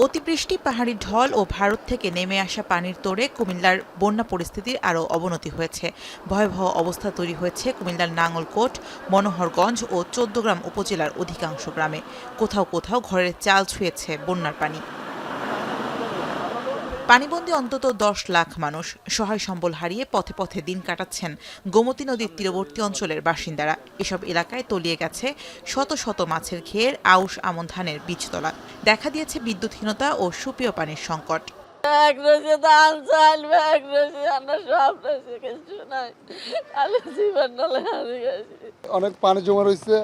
অতিবৃষ্টি, পাহাড়ি ঢল ও ভারত থেকে নেমে আসা পানির তোড়ে কুমিল্লার বন্যা পরিস্থিতির আরও অবনতি হয়েছে। ভয়াবহ অবস্থা তৈরি হয়েছে কুমিল্লার নাঙ্গলকোট, মনোহরগঞ্জ ও চৌদ্দগ্রাম উপজেলার অধিকাংশ গ্রামে। কোথাও কোথাও ঘরের চাল ছুঁয়েছে বন্যার পানি। পানিবন্দী অন্তত 10 লাখ মানুষ। সহায় সম্বল হারিয়ে পথে পথে দিন কাটাচ্ছেন গোমতী নদীর তীরবর্তী অঞ্চলের বাসিন্দারা। এসব এলাকায় তলিয়ে গেছে শত শত মাছের ঘের, আউশ আমন ধানের বীজতলা। দেখা দিয়েছে বিদ্যুৎহীনতা ও সুপেয় পানির সংকট। অনেক পানি জমা রয়েছে,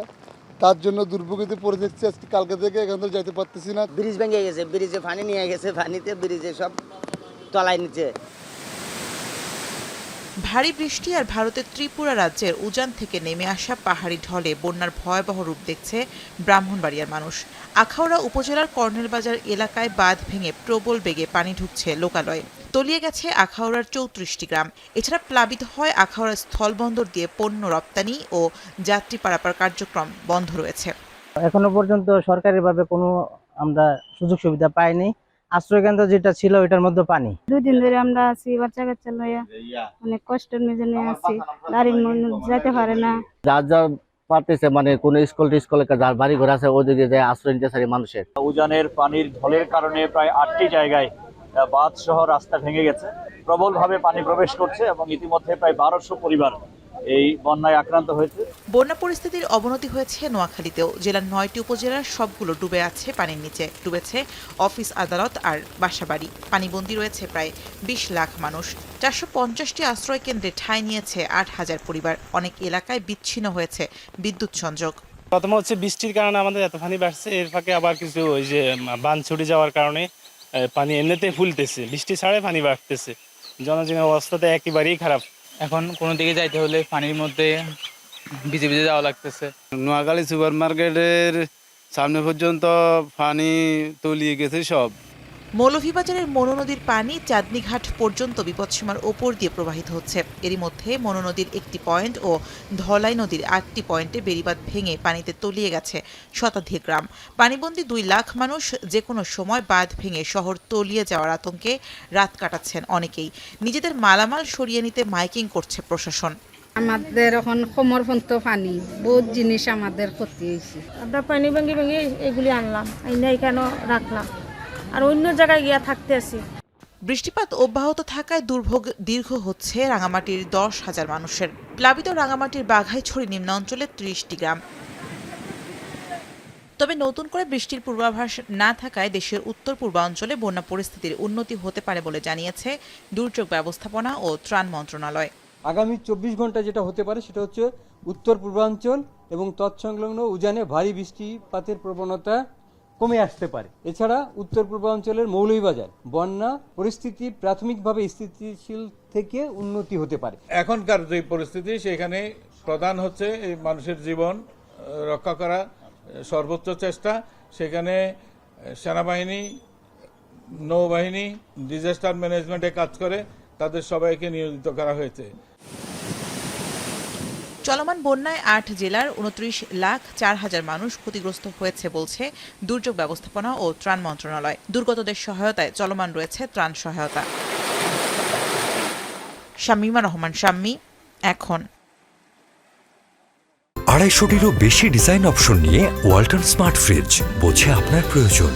তার জন্য দুর্ভোগেতে পড়ে যাচ্ছে। আজকে কালকে থেকে এখান থেকে যাইতে পারতেছি না। ব্রিজ ভেঙে গেছে, ব্রিজে পানি নিয়ে গেছে, পানিতে ব্রিজে সব তলায় নিচে। ভারী বৃষ্টি আর ভারতের ত্রিপুরা রাজ্যের উজান থেকে নেমে আসা পাহাড়ি ঢলে বন্যার ভয়াবহ রূপ দেখছে ব্রাহ্মণবাড়িয়ার মানুষ। আখাউড়া উপজেলার কর্নেলবাজার এলাকায় বাঁধ ভেঙে প্রবল বেগে পানি ঢুকছে লোকালয়ে। তলিয়ে গেছে আখাউড়ার 34টি গ্রাম। এছাড়া প্লাবিত হয় আখাউড়া স্থলবন্দর দিয়ে পণ্য রপ্তানি ও যাত্রী পারাপার কার্যক্রম বন্ধ রয়েছে। এখনো পর্যন্ত সরকারিভাবে কোনো আমরা সুযোগ সুবিধা পাইনি। আশ্রয়কেন্দ্র যেটা ছিল ওইটার মধ্যে পানি। 2 দিন ধরে আমরা আছি, বাচ্চা কাচ্চা লইয়া অনেক কষ্টের মেজে নিয়ে আছি। গাড়ির মধ্যে যেতে পারে না। যার পারতেছে মানে কোন স্কুলে যার বাড়ি ঘর আছে ওদিকে যায় আশ্রয় নিতে চাই মানুষের। উজানের পানির ঢলের কারণে প্রায় 8টি জায়গায় বাঁধ সহ রাস্তা ভেঙে গেছে। প্রবলভাবে পানি প্রবেশ করছে এবং ইতিমধ্যে প্রায় 1200 পরিবার এই বন্যায় আক্রান্ত হয়েছে। বন্যা পরিস্থিতির অবনতি হয়েছে নোয়াখালীতেও। জেলার 9টি উপজেলার সবগুলো ডুবে আছে পানির নিচে। ডুবেছে অফিস, আদালত আর বাসাবাড়ি। পানিবন্দী রয়েছে প্রায় 20 লাখ মানুষ। 450টি আশ্রয় কেন্দ্রে ঠাঁই নিয়েছে 8000 পরিবার। অনেক এলাকায় বিচ্ছিন্ন হয়েছে বিদ্যুৎ সংযোগ। প্রথম হচ্ছে বৃষ্টির কারণে আমাদের এত পানি বাড়ছে, এর ফাঁকে আবার কিছু ওই যে বাঁধ ছুটে যাওয়ার কারণে পানি এমনিতেই ফুলতেছে, বৃষ্টি ছাড়াই পানি বাড়তেছে। জনজীবনের অবস্থাতে একেবারেই খারাপ। এখন কোনো দিকে যাইতে হলে পানির মধ্যে ভিজে ভিজে যাওয়া লাগতেছে। নোয়াখালী সুপার মার্কেটের সামনে পর্যন্ত পানি তলিয়ে গেছে সব। মৌলভীবাজারের মনু নদীর পানি চাঁদনীঘাট পর্যন্ত বিপদসীমার ওপর দিয়ে প্রবাহিত হচ্ছে। এরই মধ্যে মনু নদীর 1টি পয়েন্ট ও ধলাই নদীর 8টি পয়েন্টে বেড়িবাঁধ ভেঙে পানিতে তলিয়ে গেছে শতাধিক গ্রাম। পানিবন্দী 2 লাখ মানুষ। যে কোনো সময় বাঁধ ভেঙে শহর তলিয়ে যাওয়ার আতঙ্কে রাত কাটাচ্ছেন অনেকেই। নিজেদের মালামাল সরিয়ে নিতে মাইকিং করছে প্রশাসন। আমাদের এখন কোমর পর্যন্ত পানি, বহুত জিনিস আমাদের ক্ষতি হয়েছে। আমরা পানি ভেঙে ভেঙে এগুলি আনলাম, আইনা এখানে রাখলাম, আর অন্য জায়গায় গিয়া থাকতে আছি। বৃষ্টিপাত অব্যাহত থাকায় দুর্ভোগ দীর্ঘ হচ্ছে রাঙামাটির 10,000 মানুষের। প্লাবিত রাঙামাটির বাঘাইছড়ি নিম্নাঞ্চলে 30টি গ্রাম। তবে নতুন করে বৃষ্টির পূর্বাভাস না থাকায় দেশের উত্তর পূর্বাঞ্চলে বন্যা পরিস্থিতির উন্নতি হতে পারে বলে জানিয়েছে দুর্যোগ ব্যবস্থাপনা ও ত্রাণ মন্ত্রণালয়। আগামী 24 ঘন্টা যেটা হতে পারে সেটা হচ্ছে উত্তর পূর্বাঞ্চল এবং তৎসংলগ্ন উজানে ভারী বৃষ্টিপাতের প্রবণতা কমে আসতে পারে। এছাড়া উত্তর পূর্বাঞ্চলের মৌলভীবাজার বন্যা পরিস্থিতি প্রাথমিকভাবে স্থিতিশীল থেকে উন্নতি হতে পারে। এখনকার যে পরিস্থিতি সেখানে প্রধান হচ্ছে এই মানুষের জীবন রক্ষা করা সর্বোচ্চ চেষ্টা। সেখানে সেনাবাহিনী, নৌবাহিনী ডিজাস্টার ম্যানেজমেন্টে কাজ করে, তাদের সবাইকে নিয়োজিত করা হয়েছে। চলমান বন্যায় 8 জেলার 29,04,000 মানুষ ক্ষতিগ্রস্ত হয়েছে বলছে দুর্যোগ ব্যবস্থাপনা ও ত্রাণ মন্ত্রণালয়। দুর্গতদের সহায়তায় চলমান রয়েছে ত্রাণ সহায়তা। শামীমা রহমান শাম্মী, এখন। 250-টিরও বেশি ডিজাইন অপশন নিয়ে ওয়ালটন স্মার্ট ফ্রিজ, বোঝে আপনার প্রয়োজন।